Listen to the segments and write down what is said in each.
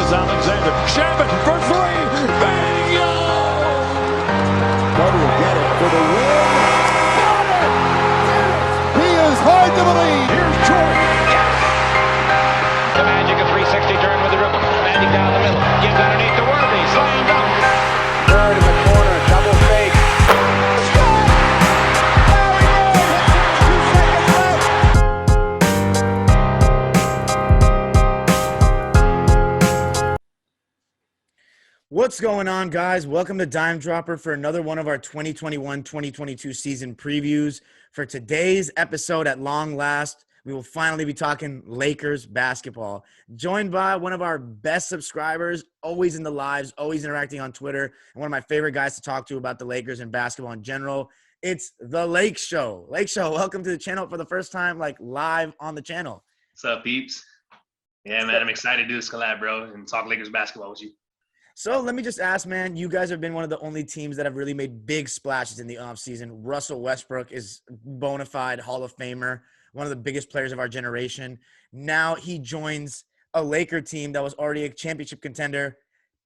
is Alexander. Shabbat for three. Bingo! Carter will get it for the win. Got it! He is hard to believe. Here's Jordan. Yes! The Magic, a 360 turn with the dribble. Magic down the middle. Gives underneath to Worthy. Slam dunk. Third in the corner. Double fake. What's going on, guys? Welcome to Dime Dropper for another one of our 2021-2022 season previews. For today's episode, at long last, we will finally be talking Lakers basketball. Joined by one of our best subscribers, always in the lives, always interacting on Twitter, and one of my favorite guys to talk to about the Lakers and basketball in general. It's the Lakeshow. Lakeshow, welcome to the channel for the first time, live on the channel. What's up, peeps? Yeah, man, I'm excited to do this collab, bro, and talk Lakers basketball with you. So let me just ask, man, you guys have been one of the only teams that have really made big splashes in the offseason. Russell Westbrook is bona fide Hall of Famer, one of the biggest players of our generation. Now he joins a Laker team that was already a championship contender.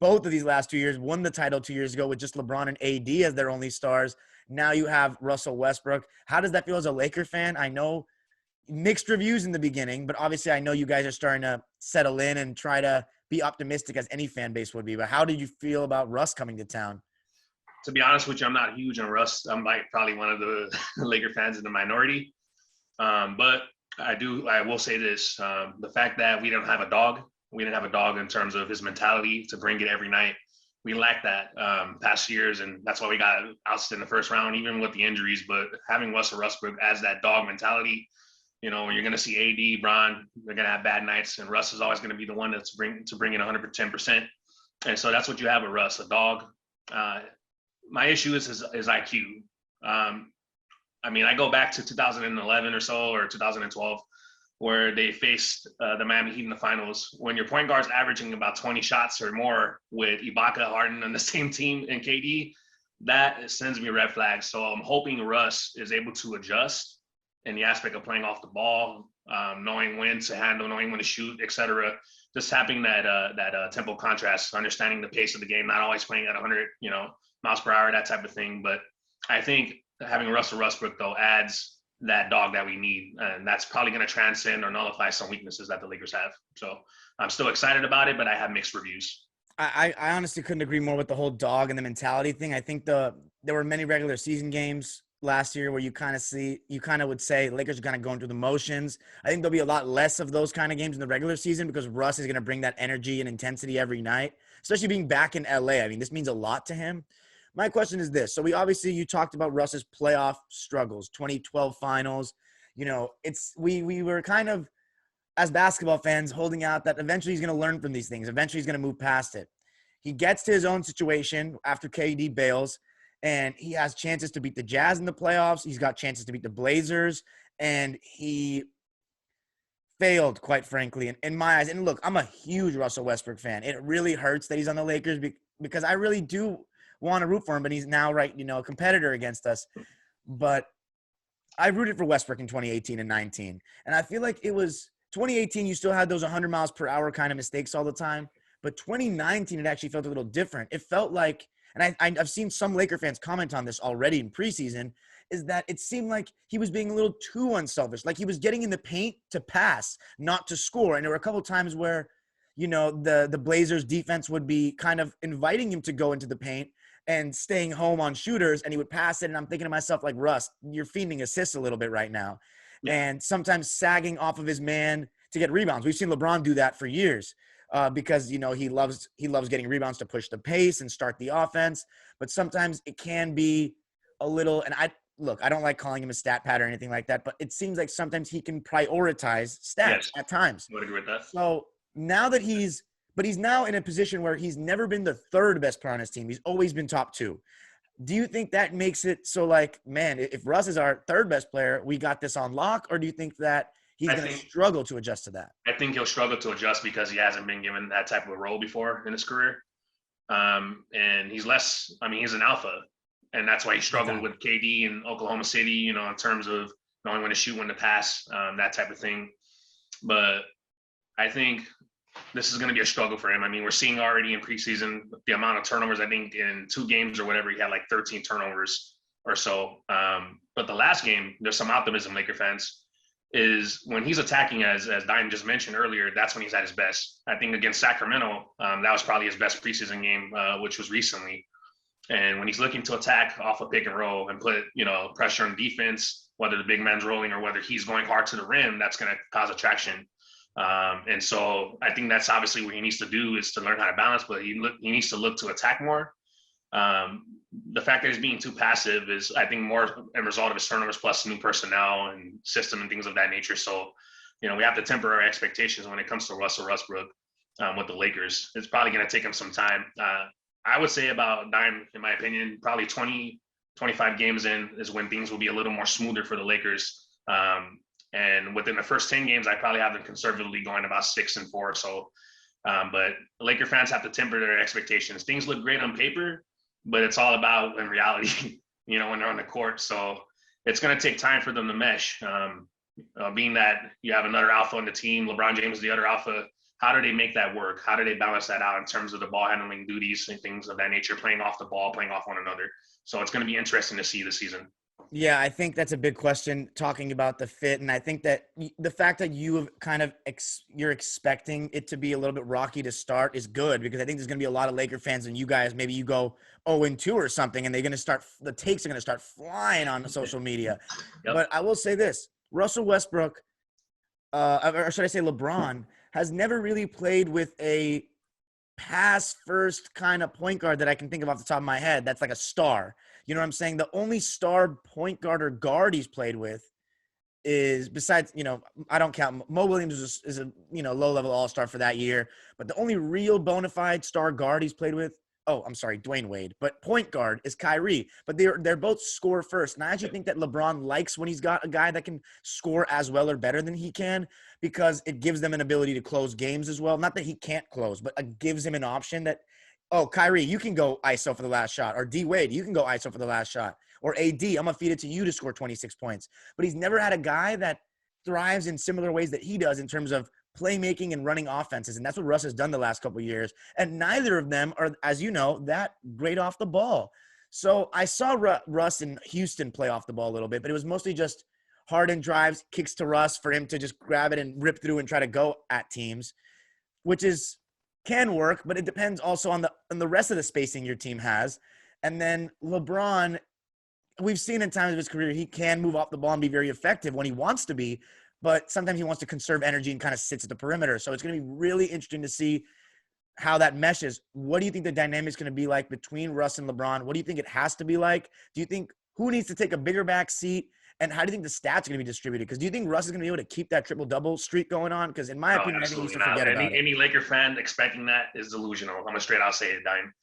Both of these last 2 years, won the title 2 years ago with just LeBron and AD as their only stars. Now you have Russell Westbrook. How does that feel as a Laker fan? I know mixed reviews in the beginning, but obviously I know you guys are starting to settle in and try to be optimistic as any fan base would be. But how did you feel about Russ coming to town? To be honest with you, I'm not huge on Russ. I'm probably one of the Laker fans in the minority. But I will say this, the fact that we didn't have a dog in terms of his mentality to bring it every night. We lacked that past years, and that's why we got ousted in the first round, even with the injuries. But having Russell Westbrook as that dog mentality, you know, you're going to see AD, Bron, they're going to have bad nights, and Russ is always going to be the one to bring in 110%. And so that's what you have with Russ, a dog. My issue is his IQ. I go back to 2011 or so, or 2012, where they faced the Miami Heat in the finals. When your point guard's averaging about 20 shots or more with Ibaka, Harden on the same team, and KD, that sends me red flags. So I'm hoping Russ is able to adjust in the aspect of playing off the ball, knowing when to handle, knowing when to shoot, etc. Just having that tempo contrast, understanding the pace of the game, not always playing at 100, miles per hour, that type of thing. But I think having Russell Westbrook, though, adds that dog that we need, and that's probably going to transcend or nullify some weaknesses that the Lakers have. So I'm still excited about it, but I have mixed reviews. I honestly couldn't agree more with the whole dog and the mentality thing. I think there were many regular season games last year where you kind of would say Lakers are kind of going through the motions. I think there'll be a lot less of those kind of games in the regular season because Russ is going to bring that energy and intensity every night, especially being back in LA. I mean, this means a lot to him. My question is this. So you talked about Russ's playoff struggles, 2012 finals. We were kind of, as basketball fans, holding out that eventually he's going to learn from these things. Eventually he's going to move past it. He gets to his own situation after KD bails, and he has chances to beat the Jazz in the playoffs. He's got chances to beat the Blazers, and he failed, quite frankly, in my eyes. And look, I'm a huge Russell Westbrook fan. It really hurts that he's on the Lakers because I really do want to root for him, but he's now, a competitor against us. But I rooted for Westbrook in 2018 and 19. And I feel like it was 2018, you still had those 100 miles per hour kind of mistakes all the time. But 2019, it actually felt a little different. It felt like, and I've seen some Laker fans comment on this already in preseason, is that it seemed like he was being a little too unselfish. Like he was getting in the paint to pass, not to score. And there were a couple of times where, the Blazers defense would be kind of inviting him to go into the paint and staying home on shooters, and he would pass it. And I'm thinking to myself, like, Russ, you're feeding assists a little bit right now. Yeah. And sometimes sagging off of his man to get rebounds. We've seen LeBron do that for years. Because, he loves getting rebounds to push the pace and start the offense. But sometimes it can be a little – and I don't like calling him a stat pad or anything like that, but it seems like sometimes he can prioritize stats at times. I would agree with that. So now that he's now in a position where he's never been the third best player on his team. He's always been top two. Do you think that makes it so man, if Russ is our third best player, we got this on lock? Or do you think that he's going to struggle to adjust to that? I think he'll struggle to adjust because he hasn't been given that type of a role before in his career. And he's he's an alpha. And that's why he struggled with KD in Oklahoma City, in terms of knowing when to shoot, when to pass, that type of thing. But I think this is going to be a struggle for him. I mean, we're seeing already in preseason the amount of turnovers. I think in 2 games or whatever, he had like 13 turnovers or so. But the last game, there's some optimism, Laker fans, is when he's attacking, as Diane just mentioned earlier, that's when he's at his best. I think against Sacramento, that was probably his best preseason game, which was recently. And when he's looking to attack off a pick and roll and put, pressure on defense, whether the big man's rolling or whether he's going hard to the rim, that's going to cause attraction. And so I think that's obviously what he needs to do, is to learn how to balance, but he needs to look to attack more. The fact that he's being too passive is, I think, more a result of his turnovers plus new personnel and system and things of that nature. So, we have to temper our expectations when it comes to Russell Westbrook with the Lakers. It's probably going to take him some time. I would say about 9, in my opinion, probably 20, 25 games in is when things will be a little more smoother for the Lakers. And within the first 10 games, I probably have them conservatively going about 6-4 or so. But Laker fans have to temper their expectations. Things look great on paper, but it's all about in reality, when they're on the court. So it's going to take time for them to mesh. Being that you have another alpha on the team, LeBron James is the other alpha. How do they make that work? How do they balance that out in terms of the ball handling duties and things of that nature, playing off the ball, playing off one another? So it's going to be interesting to see this season. Yeah, I think that's a big question, talking about the fit. And I think that the fact that you have kind of you're expecting it to be a little bit rocky to start is good, because I think there's going to be a lot of Laker fans, and you guys, maybe you go 0-2 or something, and the takes are going to start flying on social media. Yep. But I will say this, Russell Westbrook, or should I say LeBron, has never really played with a pass first kind of point guard that I can think of off the top of my head that's like a star. You know what I'm saying? The only star point guard or guard he's played with is, besides, I don't count, Mo Williams is a low-level all-star for that year, but the only real bona fide star guard he's played with, Dwayne Wade, but point guard is Kyrie. But they're both score first. And I actually think that LeBron likes when he's got a guy that can score as well or better than he can, because it gives them an ability to close games as well. Not that he can't close, but it gives him an option that, Kyrie, you can go ISO for the last shot, or D Wade, you can go ISO for the last shot, or AD, I'm gonna feed it to you to score 26 points. But he's never had a guy that thrives in similar ways that he does in terms of playmaking and running offenses. And that's what Russ has done the last couple of years. And neither of them are, as you know, that great off the ball. So I saw Russ in Houston play off the ball a little bit, but it was mostly just Harden drives, kicks to Russ for him to just grab it and rip through and try to go at teams, which can work, but it depends also on the rest of the spacing your team has. And then LeBron, we've seen in times of his career, he can move off the ball and be very effective when he wants to be, but sometimes he wants to conserve energy and kind of sits at the perimeter. So it's going to be really interesting to see how that meshes. What do you think the dynamic is going to be like between Russ and LeBron? What do you think it has to be like? Do you think who needs to take a bigger back seat? And how do you think the stats are going to be distributed? Because do you think Russ is going to be able to keep that triple-double streak going on? Because in my opinion, I think he needs to forget about it. Any Laker fan expecting that is delusional. I'm going to straight out say it, Dime.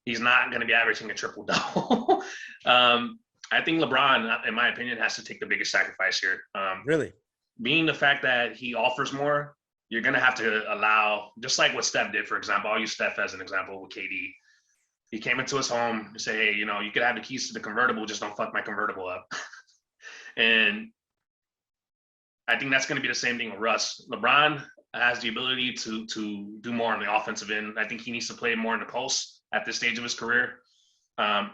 He's not going to be averaging a triple-double. I think LeBron, in my opinion, has to take the biggest sacrifice here. Really? Being the fact that he offers more, you're going to have to allow, just like what Steph did, for example. I'll use Steph as an example with KD. He came into his home and say, hey, you could have the keys to the convertible, just don't fuck my convertible up. And I think that's going to be the same thing with Russ. LeBron has the ability to do more on the offensive end. I think he needs to play more in the post at this stage of his career.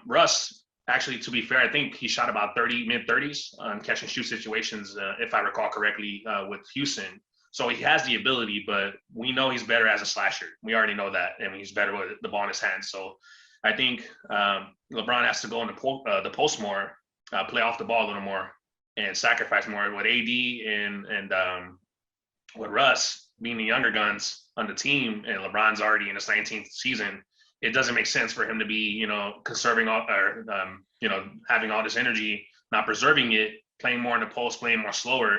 Russ, actually, to be fair, I think he shot about mid-30s on catch and shoot situations, if I recall correctly, with Houston. So he has the ability, but we know he's better as a slasher. We already know that. I mean, he's better with the ball in his hands. So I think LeBron has to go in the post more, play off the ball a little more, and sacrifice more. With AD and with Russ being the younger guns on the team, and LeBron's already in his 19th season, it doesn't make sense for him to be, conserving all, or having all this energy, not preserving it, playing more in the post, playing more slower.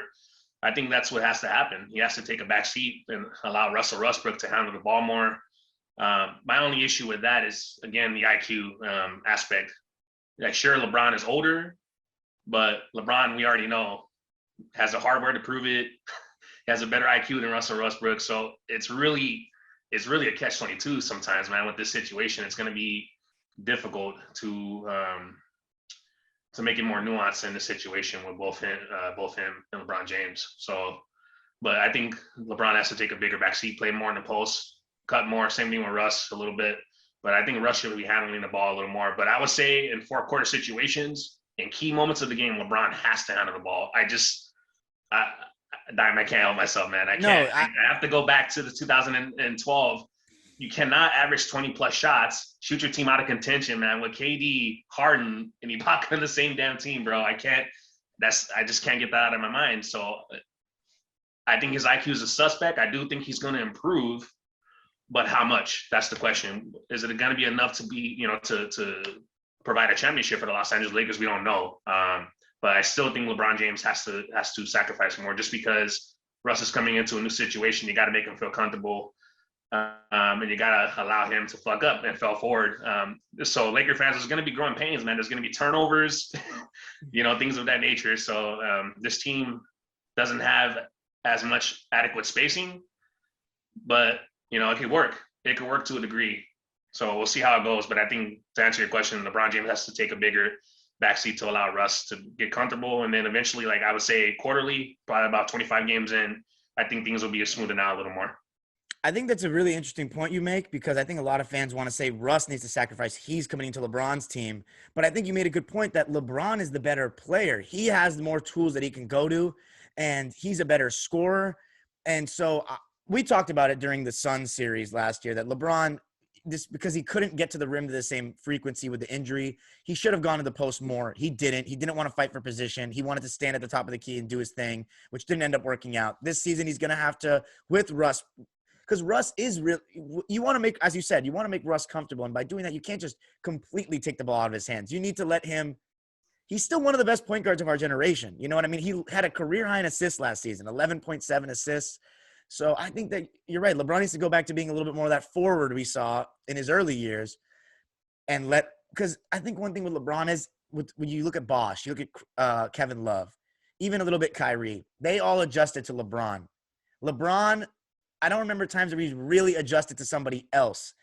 I think that's what has to happen. He has to take a back seat and allow Russell Westbrook to handle the ball more. My only issue with that is, again, the IQ aspect. Like, sure, LeBron is older, but LeBron, we already know, has the hardware to prove it. He has a better IQ than Russell Westbrook. So it's really a catch-22 sometimes, man, with this situation. It's going to be difficult to make it more nuanced in the situation with both him and LeBron James. So But I think LeBron has to take a bigger backseat, play more in the post, cut more. Same thing with Russ a little bit. But I think Russ should be handling the ball a little more. But I would say in fourth-quarter situations, in key moments of the game, LeBron has to handle the ball. I can't help myself, man. I can't. I have to go back to the 2012. You cannot average 20-plus shots, shoot your team out of contention, man, with KD, Harden, and Ibaka in the same damn team, bro. I just can't get that out of my mind. So I think his IQ is a suspect. I do think he's going to improve, but how much? That's the question. Is it going to be enough to be, to provide a championship for the Los Angeles Lakers? We don't know. But I still think LeBron James has to sacrifice more, just because Russ is coming into a new situation. You got to make him feel comfortable. And you got to allow him to fuck up and fell forward. So Laker fans, there's going to be growing pains, man. There's going to be turnovers, things of that nature. So this team doesn't have as much adequate spacing, but, it could work. It could work to a degree. So we'll see how it goes. But I think, to answer your question, LeBron James has to take a bigger backseat to allow Russ to get comfortable. And then eventually, like I would say quarterly, probably about 25 games in, I think things will be smoother out a little more. I think that's a really interesting point you make, because I think a lot of fans want to say Russ needs to sacrifice. He's coming into LeBron's team. But I think you made a good point that LeBron is the better player. He has more tools that he can go to, and he's a better scorer. And so we talked about it during the Suns series last year that LeBron, because he couldn't get to the rim to the same frequency with the injury, he should have gone to the post more. He didn't. He didn't want to fight for position. He wanted to stand at the top of the key and do his thing, which didn't end up working out. This season, he's going to have to, with Russ, because Russ is real. You want to make, as you said, you want to make Russ comfortable. And by doing that, you can't just completely take the ball out of his hands. You need to let him. He's still one of the best point guards of our generation. You know what I mean? He had a career high in assists last season, 11.7 assists. So I think that you're right. LeBron needs to go back to being a little bit more of that forward we saw in his early years, and because I think one thing with LeBron is when you look at Bosh, you look at Kevin Love, even a little bit Kyrie, they all adjusted to LeBron. LeBron, I don't remember times where he's really adjusted to somebody else.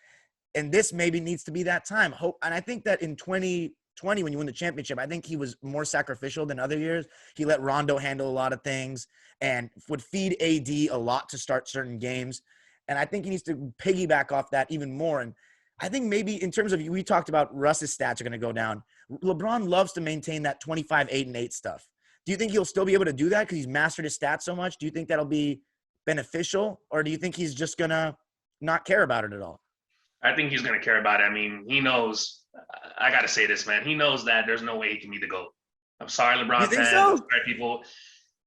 And this maybe needs to be that time. And I think that in 2020, when you win the championship, I think he was more sacrificial than other years. He let Rondo handle a lot of things and would feed AD a lot to start certain games. And I think he needs to piggyback off that even more. And I think maybe in terms of, we talked about Russ's stats are going to go down. LeBron loves to maintain that 25, 8, and 8 stuff. Do you think he'll still be able to do that because he's mastered his stats so much? Do you think that'll be beneficial, or do you think he's just gonna not care about it at all? I think he's gonna care about it. I mean, he knows. I gotta say this, man. He knows that there's no way he can be the GOAT. I'm sorry, LeBron fans. So? Sorry, people.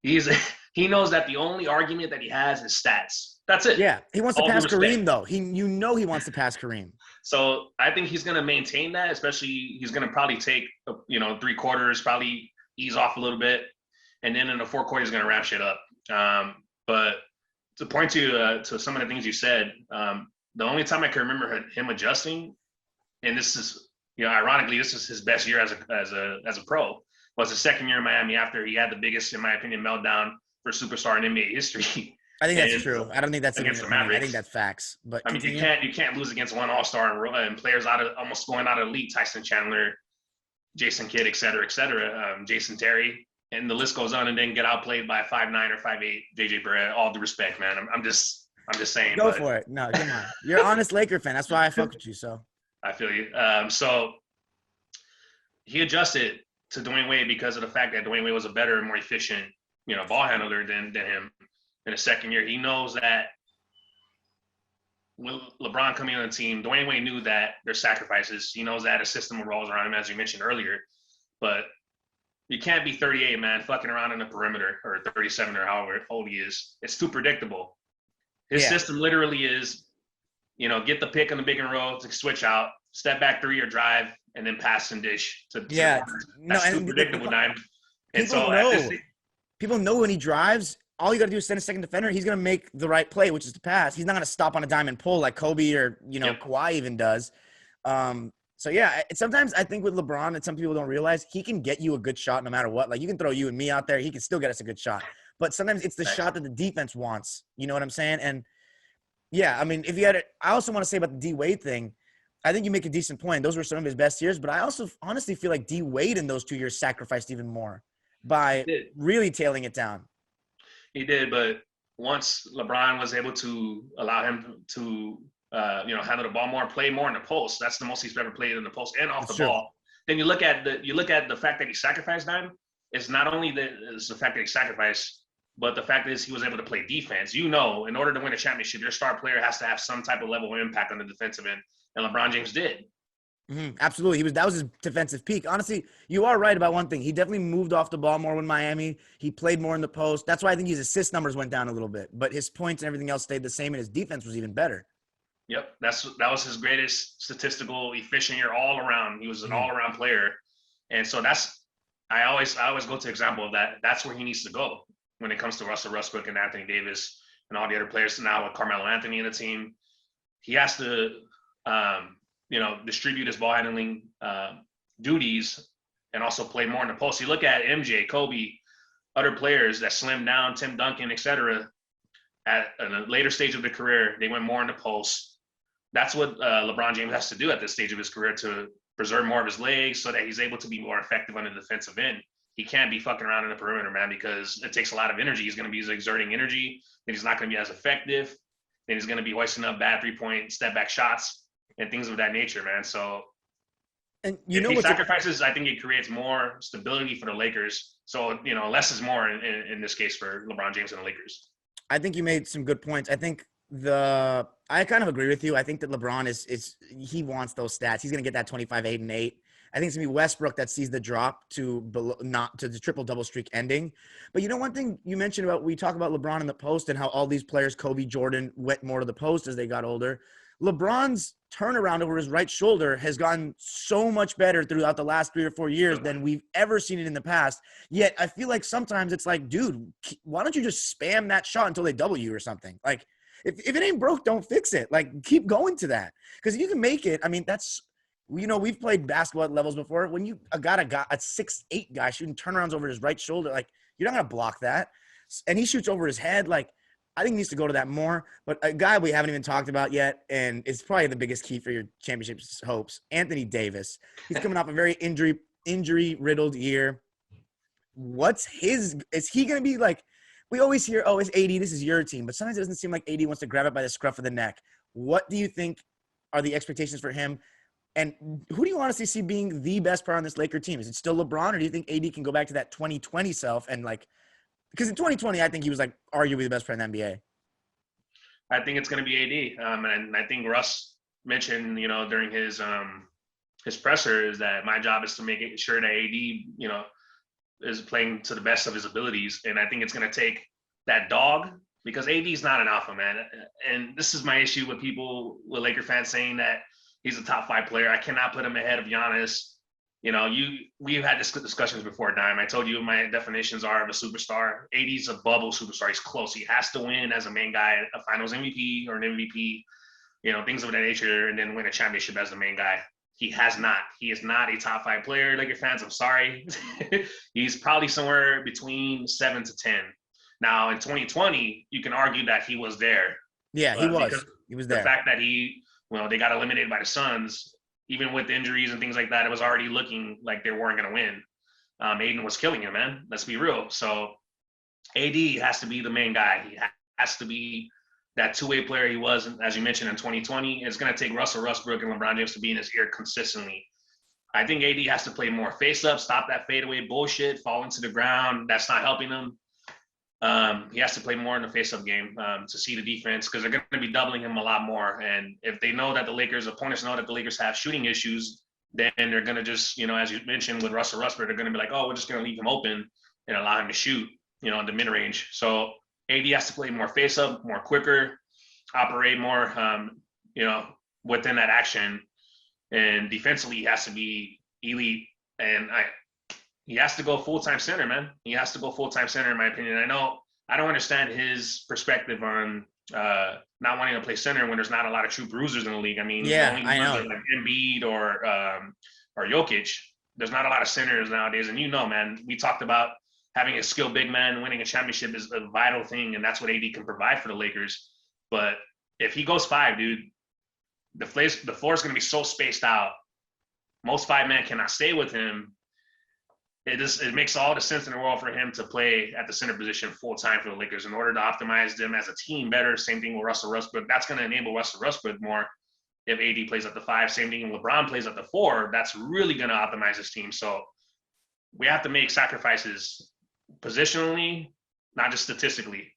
He knows that the only argument that he has is stats. That's it. Yeah, he wants to All pass due respect. Kareem though. He wants to pass Kareem. So I think he's gonna maintain that. Especially, he's gonna probably take 3 quarters, probably ease off a little bit, and then in the fourth quarter he's gonna wrap shit up. But to point to some of the things you said, the only time I can remember him adjusting, and this is, ironically, this is his best year as a pro, was the second year in Miami after he had the biggest, in my opinion, meltdown for superstar in NBA history. I think that's true. I don't think that's against even the Mavericks. I think that's facts. But I mean, you can't lose against one All-Star and players almost going out of the league. Tyson Chandler, Jason Kidd, et cetera, Jason Terry. And the list goes on, and then get outplayed by 5'9" or 5'8" JJ Barea. All due respect, man. I'm just saying. Go for it. No, come on. You're an honest Laker fan. That's why I fuck with you. So I feel you. So he adjusted to Dwayne Wade because of the fact that Dwayne Wade was a better and more efficient, ball handler than him in the second year. He knows that with LeBron coming on the team, Dwayne Wade knew that there's sacrifices. He knows that a system revolves around him, as you mentioned earlier. But you can't be 38, man, fucking around in the perimeter, or 37 or however old he is. It's too predictable. His system literally is, get the pick on the pick and roll to switch out, step back 3 or drive, and then pass and dish. That's too predictable, Dime. And so people know when he drives, all you got to do is send a second defender. He's going to make the right play, which is to pass. He's not going to stop on a dime and pull like Kobe or, Kawhi even does. So, yeah, sometimes I think with LeBron, and some people don't realize, he can get you a good shot no matter what. Like, you can throw you and me out there. He can still get us a good shot. But sometimes it's the shot that the defense wants. You know what I'm saying? And, yeah, I mean, if you had it – I also want to say about the D-Wade thing, I think you make a decent point. Those were some of his best years. But I also honestly feel like D-Wade in those 2 years sacrificed even more by really tailing it down. He did, but once LeBron was able to allow him to handle the ball more, play more in the post. That's the most he's ever played in the post and off the ball. Then you look at the fact that he sacrificed time. It's not only the fact that he sacrificed, but the fact is he was able to play defense. In order to win a championship, your star player has to have some type of level of impact on the defensive end, and LeBron James did. Mm-hmm. Absolutely. That was his defensive peak. Honestly, you are right about one thing. He definitely moved off the ball more with Miami. He played more in the post. That's why I think his assist numbers went down a little bit, but his points and everything else stayed the same, and his defense was even better. Yep. That was his greatest statistical efficient year all around. He was an all around player. And so I always go to the example of that. That's where he needs to go when it comes to Russell Westbrook and Anthony Davis and all the other players now with Carmelo Anthony in the team. He has to, distribute his ball handling duties and also play more in the post. You look at MJ, Kobe, other players that slimmed down, Tim Duncan, etc. At a later stage of their career, they went more in the post. That's what LeBron James has to do at this stage of his career to preserve more of his legs so that he's able to be more effective on the defensive end. He can't be fucking around in the perimeter, man, because it takes a lot of energy. He's going to be exerting energy, then he's not going to be as effective. Then he's going to be hoisting up bad three-point step-back shots and things of that nature, man. So and if he sacrifices, I think it creates more stability for the Lakers. So, less is more in this case for LeBron James and the Lakers. I think you made some good points. I think I kind of agree with you. I think that LeBron he wants those stats. He's going to get that 25, 8, and 8. I think it's going to be Westbrook that sees the drop not to the triple-double streak ending. But one thing you mentioned about, we talk about LeBron in the post and how all these players, Kobe, Jordan, went more to the post as they got older. LeBron's turnaround over his right shoulder has gotten so much better throughout the last 3 or 4 years than we've ever seen it in the past. Yet I feel like sometimes it's like, dude, why don't you just spam that shot until they double you or something? Like, if it ain't broke, don't fix it. Like, keep going to that. Because if you can make it, I mean, that's – we've played basketball at levels before. When you got a 6'8" guy shooting turnarounds over his right shoulder, like, you're not going to block that. And he shoots over his head. Like, I think he needs to go to that more. But a guy we haven't even talked about yet, and it's probably the biggest key for your championship hopes, Anthony Davis. He's coming off a very injury-riddled year. Is he going to be like – we always hear, oh, it's AD, this is your team. But sometimes it doesn't seem like AD wants to grab it by the scruff of the neck. What do you think are the expectations for him? And who do you honestly see being the best player on this Laker team? Is it still LeBron, or do you think AD can go back to that 2020 self and because in 2020, I think he was arguably the best player in the NBA. I think it's going to be AD. And I think Russ mentioned, during his presser is that my job is to make sure that AD, is playing to the best of his abilities. And I think it's going to take that dog, because AD is not an alpha, man. And this is my issue with Laker fans saying that he's a top 5 player. I cannot put him ahead of Giannis. We've had discussions before, Dime. I told you my definitions are of a superstar. AD's a bubble superstar. He's close. He has to win as a main guy, a finals MVP or an MVP, things of that nature, and then win a championship as the main guy. He has not. He is not a top 5 player. Laker fans, I'm sorry. He's probably somewhere between 7 to 10. Now, in 2020, you can argue that he was there. Yeah, he was. He was there. The fact that they got eliminated by the Suns, even with injuries and things like that, it was already looking like they weren't going to win. Aiden was killing him, man. Let's be real. So AD has to be the main guy. He has to be that two-way player he was, as you mentioned, in 2020. It's going to take Russell Westbrook and LeBron James to be in his ear consistently. I think AD has to play more face-up, stop that fadeaway bullshit, fall into the ground. That's not helping him. He has to play more in the face-up game to see the defense, because they're going to be doubling him a lot more. And if they know that opponents know that the Lakers have shooting issues, then they're going to just, as you mentioned with Russell Westbrook, they're going to be like, oh, we're just going to leave him open and allow him to shoot, in the mid-range. So AD has to play more face-up, more quicker, operate more, within that action. And defensively, he has to be elite. And he has to go full-time center, man. He has to go full-time center, in my opinion. I don't understand his perspective on not wanting to play center when there's not a lot of true bruisers in the league. I mean, yeah, I know. Like Embiid or Jokic. There's not a lot of centers nowadays. And man, we talked about having a skilled big man winning a championship is a vital thing, and that's what AD can provide for the Lakers. But if he goes 5, dude, the floor is going to be so spaced out. Most 5 men cannot stay with him. it makes all the sense in the world for him to play at the center position full time for the Lakers in order to optimize them as a team better. Same thing with Russell Westbrook. That's going to enable Russell Westbrook more if AD plays at the 5. Same thing if LeBron plays at the 4. That's really going to optimize his team. So we have to make sacrifices positionally, not just statistically.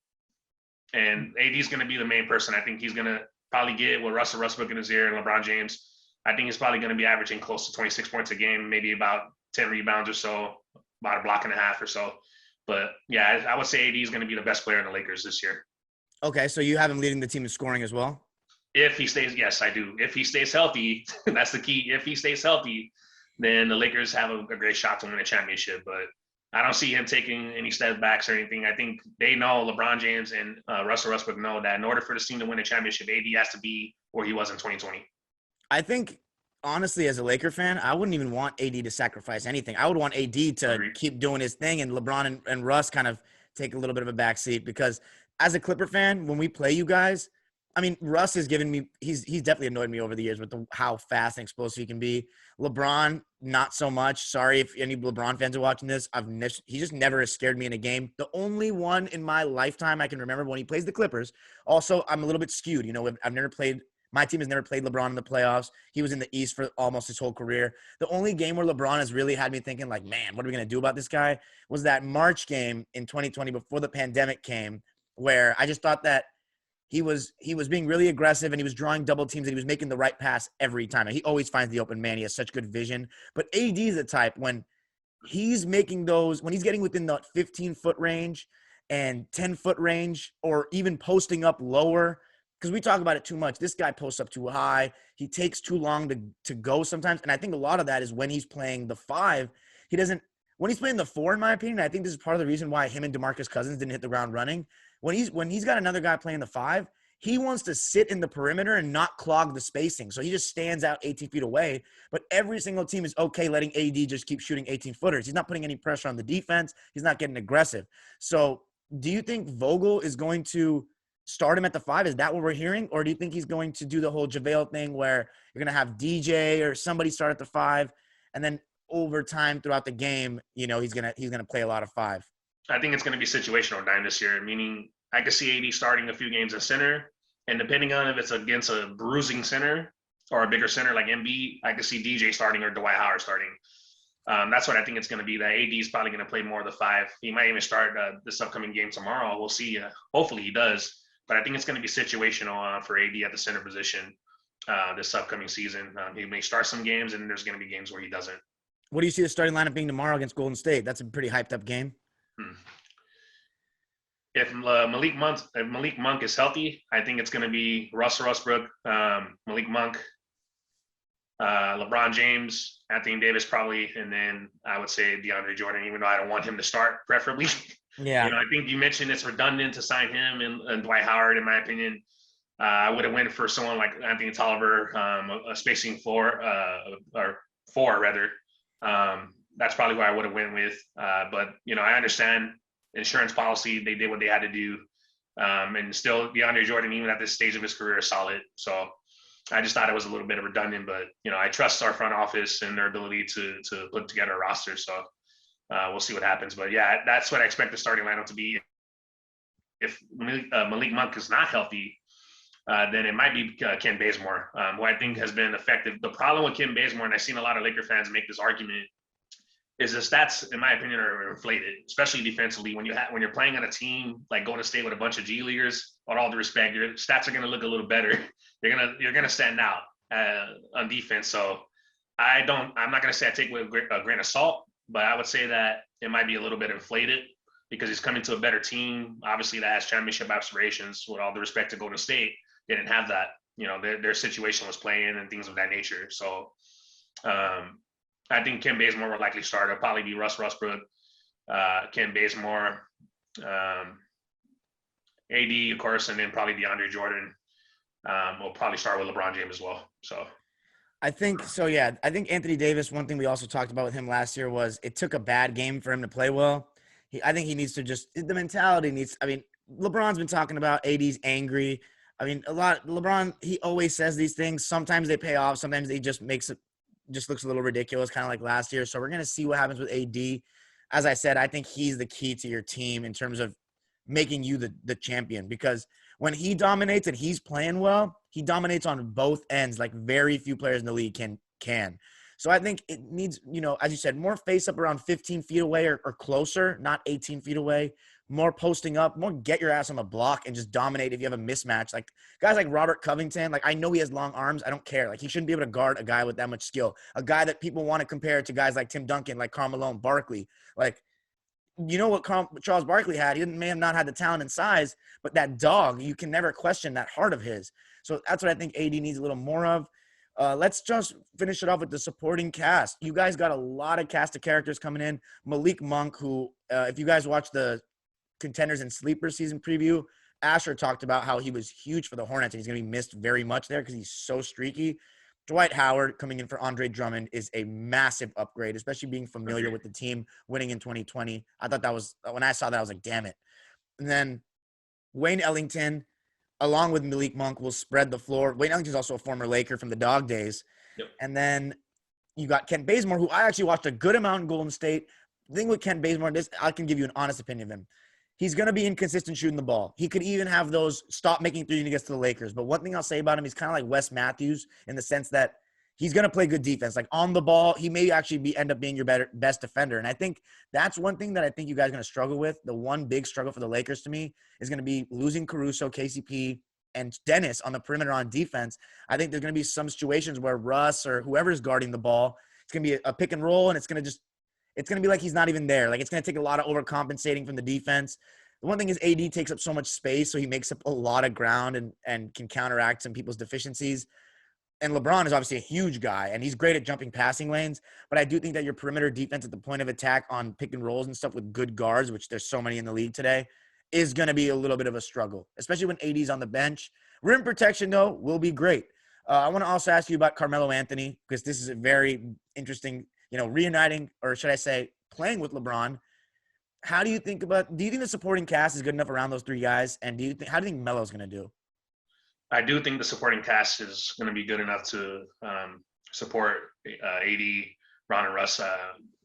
And AD is going to be the main person. I think he's going to probably get with Russell Westbrook in his ear and LeBron James. I think he's probably going to be averaging close to 26 points a game, maybe about 10 rebounds or so, about a block and a half or so. But yeah, I would say AD is going to be the best player in the Lakers this year. Okay, so you have him leading the team in scoring as well? If he stays, yes, I do. If he stays healthy, that's the key. If he stays healthy, then the Lakers have a great shot to win a championship. But I don't see him taking any step backs or anything. I think they know, LeBron James and Russell Westbrook know that in order for this team to win a championship, AD has to be where he was in 2020. I think, honestly, as a Laker fan, I wouldn't even want AD to sacrifice anything. I would want AD to keep doing his thing and LeBron and Russ kind of take a little bit of a backseat, because as a Clipper fan, when we play you guys, I mean, Russ has given me – he's definitely annoyed me over the years with how fast and explosive he can be. LeBron, not so much. Sorry if any LeBron fans are watching this. He just never has scared me in a game. The only one in my lifetime I can remember when he plays the Clippers. Also, I'm a little bit skewed. You know, I've never played – my team has never played LeBron in the playoffs. He was in the East for almost his whole career. The only game where LeBron has really had me thinking, like, man, what are we going to do about this guy, was that March game in 2020 before the pandemic came, where I just thought that he was being really aggressive and he was drawing double teams and he was making the right pass every time. And he always finds the open man. He has such good vision. But AD is the type, when he's making those, when he's getting within the 15-foot range and 10-foot range, or even posting up lower, because we talk about it too much. This guy posts up too high. He takes too long to go sometimes. And I think a lot of that is when he's playing the 5. When he's playing the 4, in my opinion, I think this is part of the reason why him and DeMarcus Cousins didn't hit the ground running. When he's got another guy playing the 5, he wants to sit in the perimeter and not clog the spacing. So he just stands out 18 feet away. But every single team is okay letting AD just keep shooting 18-footers. He's not putting any pressure on the defense. He's not getting aggressive. So do you think Vogel is going to start him at the 5? Is that what we're hearing? Or do you think he's going to do the whole JaVale thing where you're going to have DJ or somebody start at the 5, and then over time throughout the game, you know, he's gonna play a lot of 5? I think it's going to be situational dime this year, meaning I could see AD starting a few games at center, and depending on if it's against a bruising center or a bigger center like Embiid, I could see DJ starting or Dwight Howard starting. That's what I think it's going to be. That AD is probably going to play more of the 5. He might even start this upcoming game tomorrow. We'll see. Hopefully he does. But I think it's going to be situational for AD at the center position this upcoming season. He may start some games, and there's going to be games where he doesn't. What do you see the starting lineup being tomorrow against Golden State? That's a pretty hyped up game. If Malik Monk is healthy, I think it's going to be Russell Westbrook, Malik Monk, LeBron James, Anthony Davis probably, and then I would say DeAndre Jordan, even though I don't want him to start, preferably. Yeah. You know, I think you mentioned it's redundant to sign him and Dwight Howard, in my opinion. I would have went for someone like Anthony Tolliver, a spacing 4, or 4 rather. That's probably who I would have went with. But, you know, I understand insurance policy. They did what they had to do. And still DeAndre Jordan, even at this stage of his career, is solid. So I just thought it was a little bit redundant, but, you know, I trust our front office and their ability to put together a roster. So we'll see what happens. But yeah, that's what I expect the starting lineup to be. If Malik Monk is not healthy, then it might be Ken Bazemore, who I think has been effective. The problem with Ken Bazemore, and I've seen a lot of Laker fans make this argument, is the stats, in my opinion, are inflated, especially defensively. When you're playing on a team like Golden State with a bunch of G leaguers, with all due respect, your stats are going to look a little better. You're gonna stand out on defense. So I'm not going to say I take it with a grain of salt, but I would say that it might be a little bit inflated because he's coming to a better team, obviously, that has championship aspirations. With all due respect to Golden State, they didn't have that. You know, their situation was playing and things of that nature. So I think Ken Bazemore will likely start. It'll probably be Russ Westbrook, Ken Bazemore, AD, of course, and then probably DeAndre Jordan. We'll probably start with LeBron James as well. So I think so. Yeah, I think Anthony Davis. One thing we also talked about with him last year was it took a bad game for him to play well. I think he needs to the mentality needs. I mean, LeBron's been talking about AD's angry. I mean, LeBron, he always says these things. Sometimes they pay off. Sometimes he just makes just looks a little ridiculous, kind of like last year. So we're going to see what happens with AD. As I said, I think he's the key to your team in terms of making you the champion, because when he dominates and he's playing well, he dominates on both ends like very few players in the league can. So I think it needs, as you said, more face up around 15 feet away or closer, not 18 feet away, more posting up, more get your ass on the block and just dominate if you have a mismatch. Like guys like Robert Covington, like I know he has long arms. I don't care. Like he shouldn't be able to guard a guy with that much skill, a guy that people want to compare to guys like Tim Duncan, like Carmelo and Barkley. Like, you know what Charles Barkley had? He may have not had the talent and size, but that dog, you can never question that heart of his. So that's what I think AD needs a little more of. Let's just finish it off with the supporting cast. You guys got a lot of cast of characters coming in. Malik Monk, who, if you guys watch the Contenders and Sleeper season preview, Asher talked about how he was huge for the Hornets and he's going to be missed very much there because he's so streaky. Dwight Howard coming in for Andre Drummond is a massive upgrade, especially being familiar with the team winning in 2020. I thought that was, when I saw that, I was like, damn it. And then Wayne Ellington, along with Malik Monk, will spread the floor. Wayne Ellington is also a former Laker from the Dog days. Yep. And then you got Kent Bazemore, who I actually watched a good amount in Golden State. The thing with Kent Bazemore, I can give you an honest opinion of him. He's going to be inconsistent shooting the ball. He could even have those stop making three when he gets to the Lakers. But one thing I'll say about him, he's kind of like Wes Matthews in the sense that he's going to play good defense. Like on the ball, he may actually end up being your best defender. And I think that's one thing that I think you guys are going to struggle with. The one big struggle for the Lakers to me is going to be losing Caruso, KCP, and Dennis on the perimeter on defense. I think there's going to be some situations where Russ or whoever's guarding the ball, it's going to be a pick and roll, and it's going to be like he's not even there. Like it's going to take a lot of overcompensating from the defense. The one thing is AD takes up so much space, so he makes up a lot of ground and can counteract some people's deficiencies. And LeBron is obviously a huge guy, and he's great at jumping passing lanes. But I do think that your perimeter defense at the point of attack on pick and rolls and stuff with good guards, which there's so many in the league today, is going to be a little bit of a struggle, especially when AD's on the bench. Rim protection, though, will be great. I want to also ask you about Carmelo Anthony, because this is a very interesting, reuniting, or should I say, playing with LeBron. Do you think the supporting cast is good enough around those three guys? And how do you think Melo's going to do? I do think the supporting cast is going to be good enough to support AD, Ron, and Russ.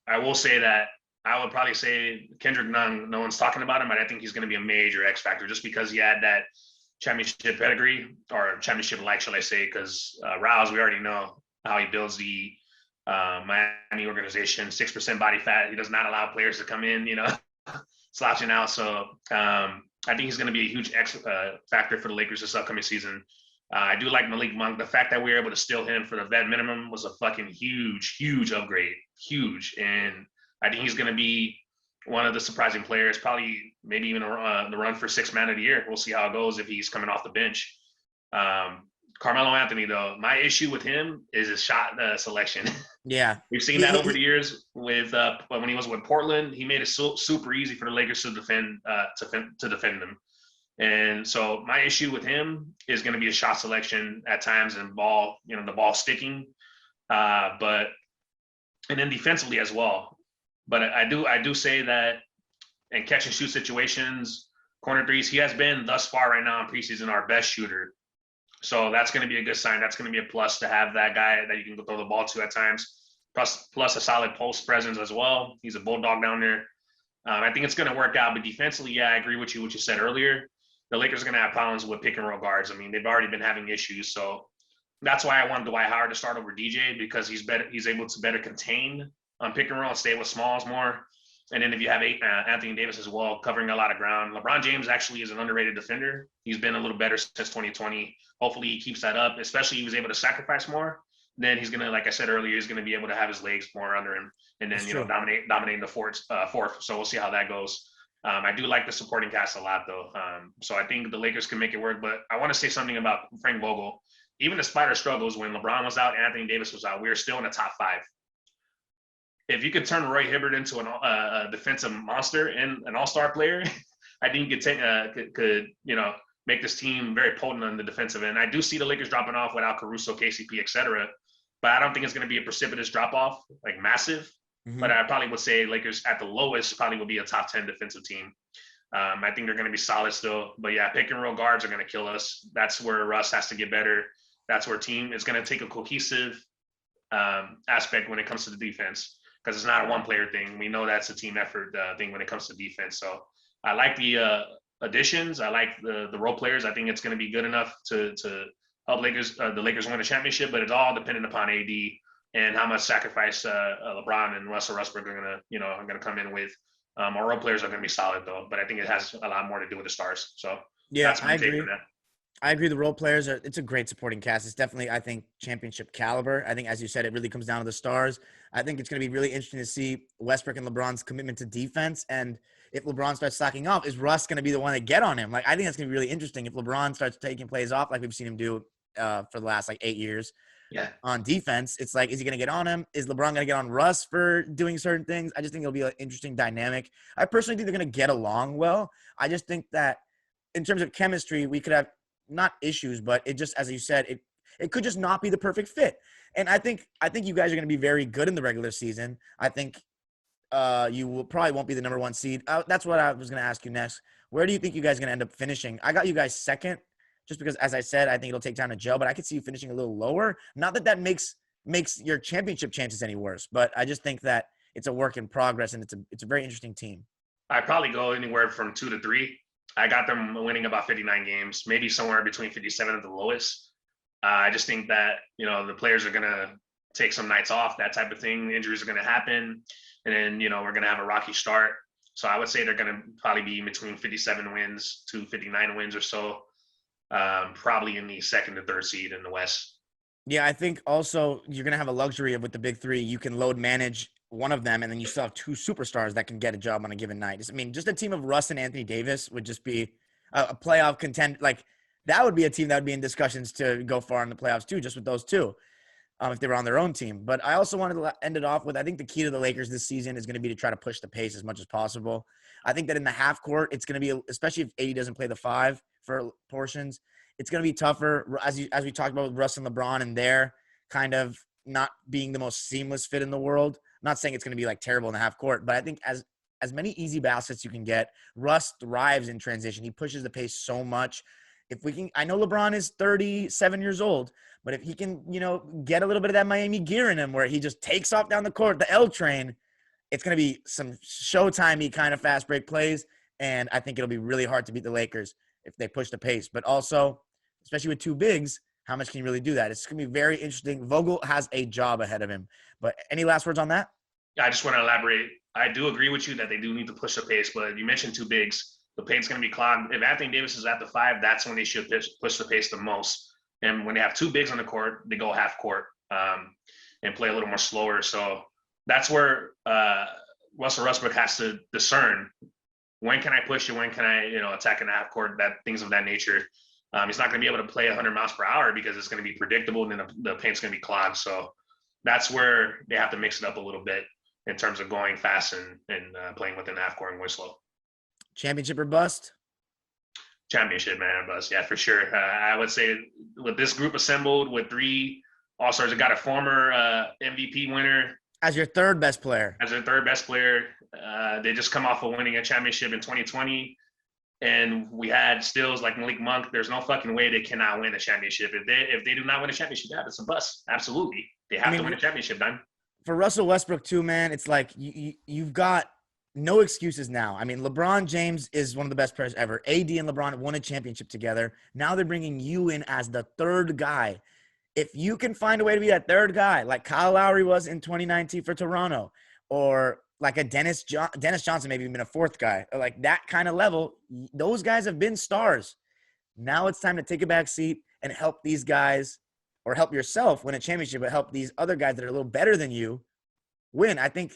I will say that I would probably say Kendrick Nunn, no one's talking about him, but I think he's going to be a major X factor just because he had that championship pedigree, or championship-like, shall I say, because Rouse, we already know how he builds the Miami organization, 6% body fat. He does not allow players to come in, slouching out. So I think he's going to be a huge X factor for the Lakers this upcoming season. I do like Malik Monk. The fact that we were able to steal him for the vet minimum was a fucking huge upgrade. Huge. And I think he's going to be one of the surprising players, probably maybe even the run for sixth man of the year. We'll see how it goes if he's coming off the bench. Carmelo Anthony, though, my issue with him is his shot selection. Yeah. We've seen that over the years with when he was with Portland. He made it super easy for the Lakers to defend them. And so my issue with him is going to be a shot selection at times and the ball sticking. And then defensively as well. But I do say that in catch and shoot situations, corner threes, he has been thus far right now in preseason our best shooter. So that's going to be a good sign. That's going to be a plus to have that guy that you can throw the ball to at times. Plus a solid post presence as well. He's a bulldog down there. I think it's going to work out. But defensively, yeah, I agree with you what you said earlier. The Lakers are going to have problems with pick and roll guards. I mean, they've already been having issues. So that's why I wanted Dwight Howard to start over DJ, because he's able to better contain on pick and roll and stay with smalls more. And then if you have Anthony Davis as well, covering a lot of ground. LeBron James actually is an underrated defender. He's been a little better since 2020. Hopefully he keeps that up, especially he was able to sacrifice more. Then he's going to, like I said earlier, he's going to be able to have his legs more under him and then, dominating the fourth. So we'll see how that goes. I do like the supporting cast a lot, though. So I think the Lakers can make it work. But I want to say something about Frank Vogel. Even despite our struggles, when LeBron was out, Anthony Davis was out, we were still in the top 5. If you could turn Roy Hibbert into a defensive monster and an all-star player, I think you could make this team very potent on the defensive end. I do see the Lakers dropping off without Caruso, KCP, etc. But I don't think it's going to be a precipitous drop-off, like massive. Mm-hmm. But I probably would say Lakers at the lowest probably will be a top 10 defensive team. I think they're going to be solid still. But yeah, pick and roll guards are going to kill us. That's where Russ has to get better. That's where it's going to take a cohesive aspect when it comes to the defense, because it's not a one-player thing. We know that's a team effort thing when it comes to defense. So I like the additions. I like the role players. I think it's going to be good enough to help the Lakers win a championship, but it's all dependent upon AD and how much sacrifice LeBron and Russell Westbrook are going to come in with. Our role players are going to be solid though, but I think it has a lot more to do with the stars. So Yeah, that's my I take agree. on that. I agree. The role players it's a great supporting cast. It's definitely, I think, championship caliber. I think, as you said, it really comes down to the stars. I think it's going to be really interesting to see Westbrook and LeBron's commitment to defense. And if LeBron starts slacking off, is Russ going to be the one to get on him? Like, I think that's going to be really interesting if LeBron starts taking plays off, like we've seen him do for the last 8 years. Yeah. On defense, it's like, is he going to get on him? Is LeBron going to get on Russ for doing certain things? I just think it'll be an interesting dynamic. I personally think they're going to get along well. I just think that in terms of chemistry, we could have not issues, but it just, as you said, it could just not be the perfect fit. And I think you guys are going to be very good in the regular season. I think you probably won't be the number 1 seed. That's what I was going to ask you next. Where do you think you guys are going to end up finishing? I got you guys second, just because, as I said, I think it'll take time to gel, but I could see you finishing a little lower. Not that makes your championship chances any worse, but I just think that it's a work in progress, and it's a very interesting team. I'd probably go anywhere from 2 to 3. I got them winning about 59 games, maybe somewhere between 57 at the lowest. I just think that, the players are going to take some nights off, that type of thing. Injuries are going to happen. And then, we're going to have a rocky start. So I would say they're going to probably be between 57 wins to 59 wins or so, probably in the 2nd to 3rd seed in the West. Yeah, I think also you're going to have a luxury with the big 3. You can load manage one of them, and then you still have 2 superstars that can get a job on a given night. I mean, just a team of Russ and Anthony Davis would just be a playoff contend. Like, that would be a team that would be in discussions to go far in the playoffs too, just with those 2, if they were on their own team. But I also wanted to end it off with, I think the key to the Lakers this season is going to be to try to push the pace as much as possible. I think that in the half court, it's going to be, especially if AD doesn't play the 5 for portions, it's going to be tougher, as we talked about with Russ and LeBron, and their kind of not being the most seamless fit in the world. I'm not saying it's going to be terrible in the half court, but I think as many easy baskets you can get, Russ thrives in transition. He pushes the pace so much. If we can, I know LeBron is 37 years old, but if he can, get a little bit of that Miami gear in him where he just takes off down the court, the L train, it's going to be some Showtime-y kind of fast break plays. And I think it'll be really hard to beat the Lakers if they push the pace. But also, especially with 2 bigs, how much can you really do that? It's going to be very interesting. Vogel has a job ahead of him. But any last words on that? Yeah, I just want to elaborate. I do agree with you that they do need to push the pace, but you mentioned 2 bigs. The pace's going to be clogged. If Anthony Davis is at the 5, that's when they should push the pace the most. And when they have 2 bigs on the court, they go half court and play a little more slower. So that's where Russell Westbrook has to discern, when can I push it, when can I attack in the half court, things of that nature. He's not going to be able to play 100 miles per hour because it's going to be predictable, and then the paint's going to be clogged. So that's where they have to mix it up a little bit in terms of going fast and playing within the half court and going slow. Championship or bust? Championship, man, bust. Yeah, for sure. I would say with this group assembled with 3 All-Stars, I got a former MVP winner as your 3rd best player. As their 3rd best player. They just come off of winning a championship in 2020. And we had steals like Malik Monk. There's no fucking way they cannot win a championship. If they do not win a championship, yeah, it's a bust. Absolutely. They have to win a championship, man. For Russell Westbrook too, man, it's like you've got no excuses now. I mean, LeBron James is one of the best players ever. AD and LeBron won a championship together. Now they're bringing you in as the 3rd guy. If you can find a way to be that 3rd guy, like Kyle Lowry was in 2019 for Toronto, or like a Dennis Johnson, maybe even a 4th guy, or like that kind of level, those guys have been stars. Now it's time to take a back seat and help these guys, or help yourself win a championship, but help these other guys that are a little better than you win. I think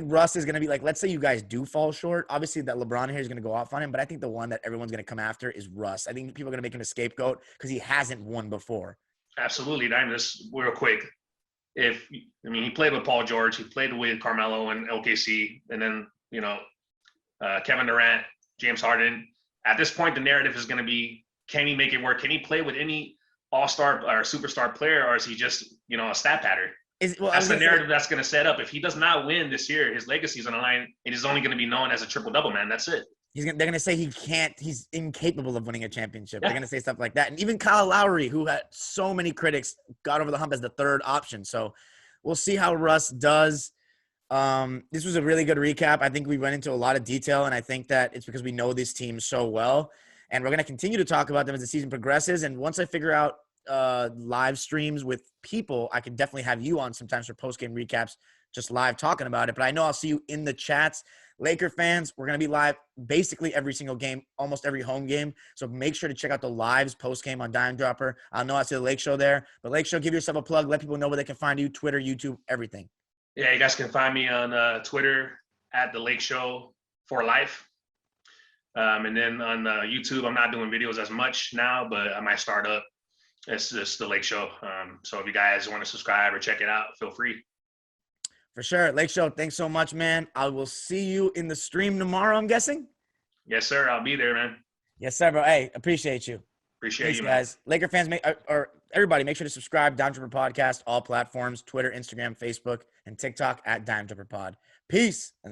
Russ is going to be like, let's say you guys do fall short. Obviously that LeBron here is going to go off on him, but I think the one that everyone's going to come after is Russ. I think people are going to make him a scapegoat because he hasn't won before. Absolutely. Just real quick. He played with Paul George, he played with Carmelo and LKC, and then, Kevin Durant, James Harden. At this point, the narrative is going to be, can he make it work? Can he play with any all-star or superstar player, or is he just, a stat pattern? That's the narrative that's going to set up. If he does not win this year, his legacy is on the line. It is only going to be known as a triple-double, man. That's it. they're gonna say he's incapable of winning a championship. They're gonna say stuff like that. And even Kyle Lowry, who had so many critics, got over the hump as the third option. So we'll see how Russ does. This was a really good recap. I think we went into a lot of detail, and I think that it's because we know this team so well. And we're gonna continue to talk about them as the season progresses. And once I figure out live streams with people, I can definitely have you on sometimes for post-game recaps, just live talking about it. But I know I'll see you in the chats. Laker fans, we're going to be live basically every single game, almost every home game. So make sure to check out the lives post-game on Dime Dropper. I know I see the Lakeshow there. But Lakeshow, give yourself a plug. Let people know where they can find you, Twitter, YouTube, everything. Yeah, you guys can find me on Twitter at the Lakeshow for life. And then on YouTube, I'm not doing videos as much now, but I might start up. It's just the Lakeshow. So if you guys want to subscribe or check it out, feel free. For sure. Lakeshow, thanks so much, man. I will see you in the stream tomorrow, I'm guessing. Yes, sir. I'll be there, man. Yes, sir, bro. Hey, appreciate you. Appreciate Thanks, you, guys. Man. Laker fans, or everybody, make sure to subscribe. Dime Dropper Podcast, all platforms, Twitter, Instagram, Facebook, and TikTok at Dime Dropper Pod. Peace. And